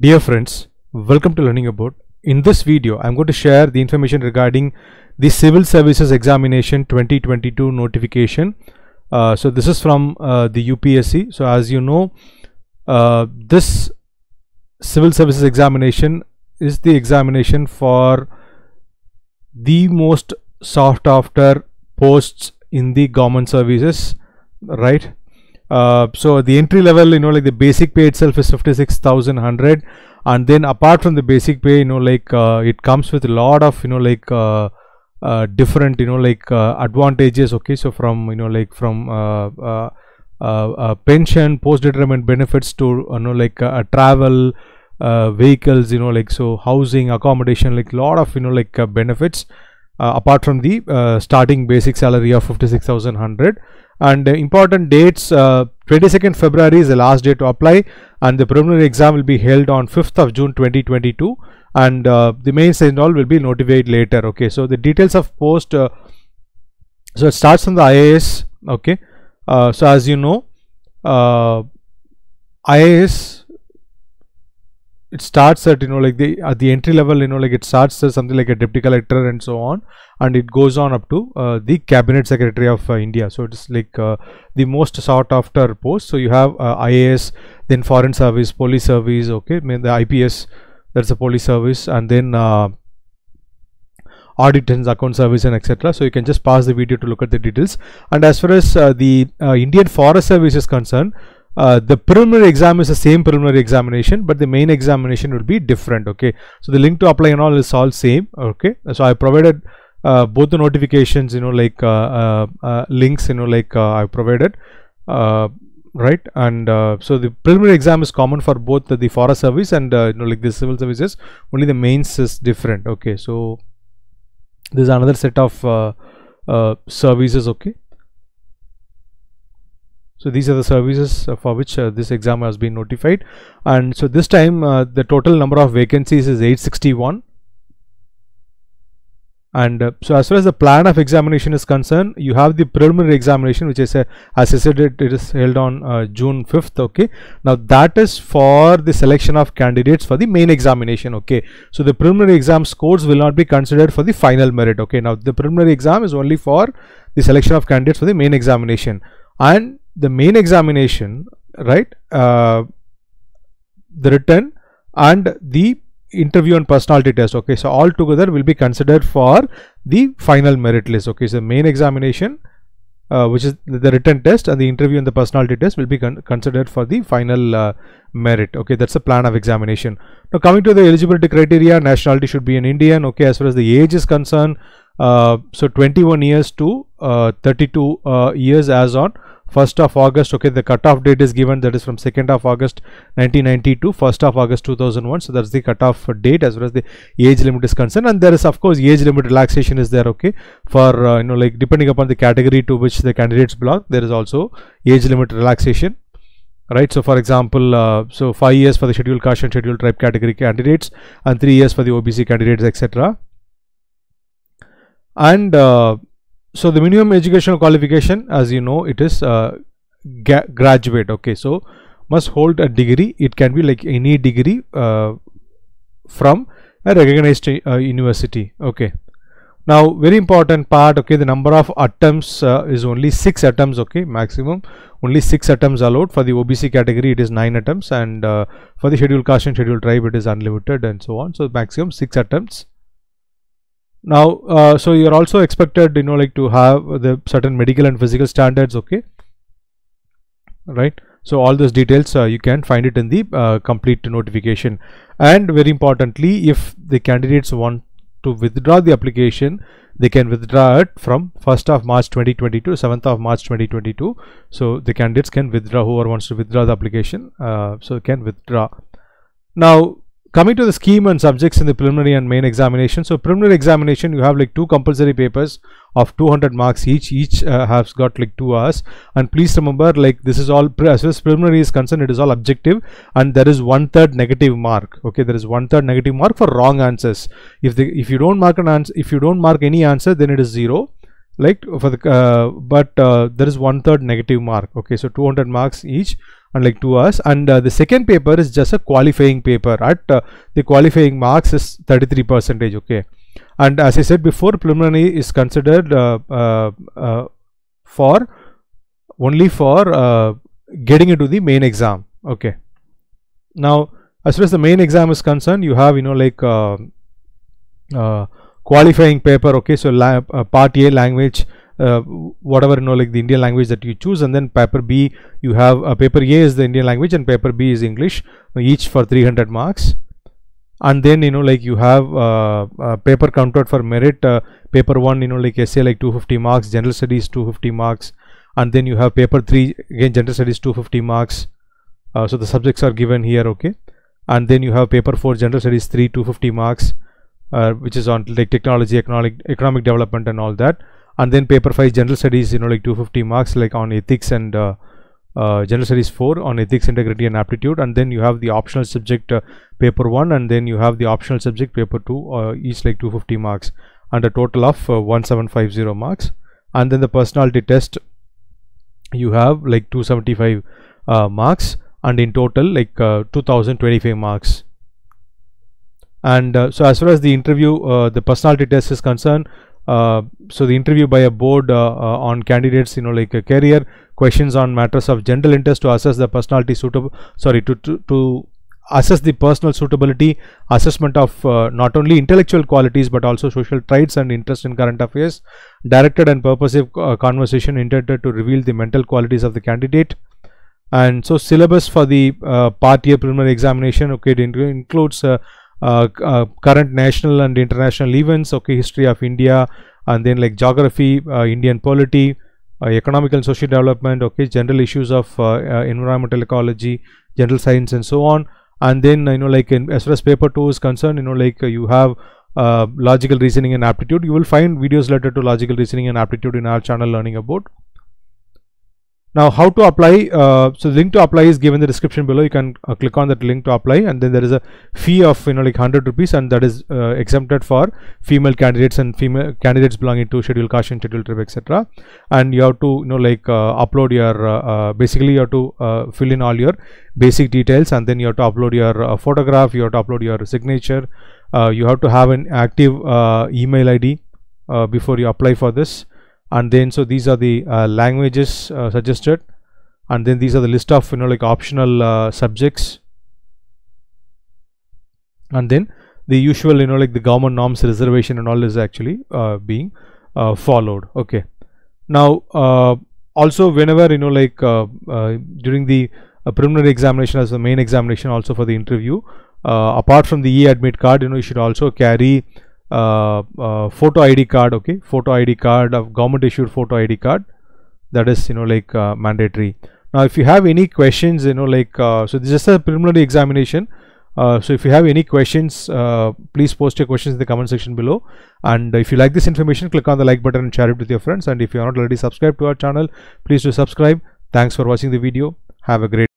Dear friends, welcome to Learning About. In this video, I'm going to share the information regarding the Civil Services Examination 2022 notification. So this is from the UPSC. So as you know, this Civil Services Examination is the examination for the most sought after posts in the government services, right? So the entry level, like the basic pay itself is 56,100, and then apart from the basic pay, it comes with a lot of different advantages. Okay, so from pension, post retirement benefits to travel, vehicles, so housing, accommodation, lot of benefits apart from the starting basic salary of 56,100. And important dates, 22nd February is the last day to apply, and the preliminary exam will be held on 5th of June 2022, and the mains and all will be notified later. Okay, so the details of post, so it starts from the IAS. Okay, so as you know, IAS, it starts at at the entry level, it starts as something like a deputy collector and so on, and it goes on up to the cabinet secretary of India. So it is the most sought after post. So you have IAS, then foreign service, police service, okay, the IPS, that's a police service, and then audit and account service and etc. So you can just pause the video to look at the details. And as far as the Indian Forest Service is concerned, the preliminary exam is the same preliminary examination, but the main examination will be different. Okay, so the link to apply and all is all same. Okay, so I provided both the notifications, links, I provided, right? And so the preliminary exam is common for both the forest service and the civil services. Only the mains is different. Okay, so this is another set of services. Okay, so these are the services for which this exam has been notified. And so this time the total number of vacancies is 861. And so as far as the plan of examination is concerned, you have the preliminary examination, which is as I said, it is held on June 5th. Okay, now that is for the selection of candidates for the main examination. Okay, so the preliminary exam scores will not be considered for the final merit. Okay, now the preliminary exam is only for the selection of candidates for the main examination, and the main examination, right, the written and the interview and personality test. Okay, so all together will be considered for the final merit list. Okay, so main examination, which is the written test, and the interview and the personality test will be considered for the final merit. Okay, that's the plan of examination. Now coming to the eligibility criteria, nationality should be an Indian. Okay, as far as the age is concerned, so 21 years to 32 years as on 1st of August. Okay, the cutoff date is given, that is from 2nd of August 1990 to 1st of August 2001. So that's the cutoff date as far as the age limit is concerned. And there is of course age limit relaxation is there. Okay, for depending upon the category to which the candidates belong, there is also age limit relaxation, right? So for example, so 5 years for the scheduled caste and scheduled tribe category candidates, and 3 years for the OBC candidates, etc. And so the minimum educational qualification, as you know, it is graduate. Okay, so must hold a degree. It can be like any degree from a recognized university. Okay, now very important part. Okay, the number of attempts is only 6 attempts. Okay, maximum only 6 attempts allowed. For the OBC category it is 9 attempts, and for the scheduled caste and scheduled tribe it is unlimited, and so on. So maximum 6 attempts. Now so you're also expected to have the certain medical and physical standards. Okay, right? So all those details you can find it in the complete notification. And very importantly, if the candidates want to withdraw the application, they can withdraw it from 1st of March 2022 to 7th of March 2022. So the candidates can withdraw, whoever wants to withdraw the application, so can withdraw. Now coming to the scheme and subjects in the preliminary and main examination. So preliminary examination, you have 2 compulsory papers of 200 marks each. Has got 2 hours. And please remember, this is all, as far as preliminary is concerned, it is all objective, and there is 1/3 negative mark. Okay, there is 1/3 negative mark for wrong answers. If you don't mark an answer, if you don't mark any answer, then it is 0. like for the but there is 1/3 negative mark. Okay, so 200 marks each, and like 2 hours. And the second paper is just a qualifying paper. At the qualifying marks is 33%. Okay, and as I said before, preliminary is considered for only for getting into the main exam. Okay, now as far as the main exam is concerned, you have like qualifying paper. Okay, so part A language, whatever like the Indian language that you choose, and then paper B, you have paper A is the Indian language and paper B is English, each for 300 marks. And then like you have paper counted for merit, paper 1 like essay like 250 marks, general studies 250 marks, and then you have paper 3 again general studies 250 marks. So the subjects are given here. Okay, and then you have paper 4 general studies 250 marks, which is on like technology, economic development and all that. And then paper 5 general studies like 250 marks like on ethics, and general studies 4 on ethics, integrity and aptitude. And then you have the optional subject paper 1, and then you have the optional subject paper 2, each like 250 marks, and a total of 1750 marks. And then the personality test, you have like 275 marks, and in total like 2025 marks. And so as far as the interview, the personality test is concerned, so the interview by a board on candidates like a career, questions on matters of general interest to assess the personality suitable, sorry, to assess the personal suitability, assessment of not only intellectual qualities but also social traits and interest in current affairs, directed and purposive conversation intended to reveal the mental qualities of the candidate. And so syllabus for the part A preliminary examination, okay, it includes current national and international events, okay, history of India, and then like geography, Indian polity, economic and social development, okay, general issues of environmental ecology, general science and so on. And then like as far as paper 2 is concerned, like you have logical reasoning and aptitude. You will find videos related to logical reasoning and aptitude in our channel Learning About. Now how to apply, so the link to apply is given in the description below. You can click on that link to apply, and then there is a fee of like 100 rupees, and that is exempted for female candidates and female candidates belonging to scheduled caste, scheduled tribe, etc. And you have to like upload your basically you have to fill in all your basic details, and then you have to upload your photograph, you have to upload your signature, you have to have an active email ID before you apply for this. And then so these are the languages suggested, and then these are the list of like optional subjects, and then the usual like the government norms, reservation and all is actually being followed. Okay, now also whenever like during the preliminary examination as the main examination, also for the interview, apart from the e-admit card, you should also carry photo ID card. Okay, photo ID card of government issued photo ID card, that is like mandatory. Now if you have any questions, like so this is a preliminary examination, so if you have any questions, please post your questions in the comment section below. And if you like this information, click on the like button and share it with your friends. And if you are not already subscribed to our channel, please do subscribe. Thanks for watching the video. Have a great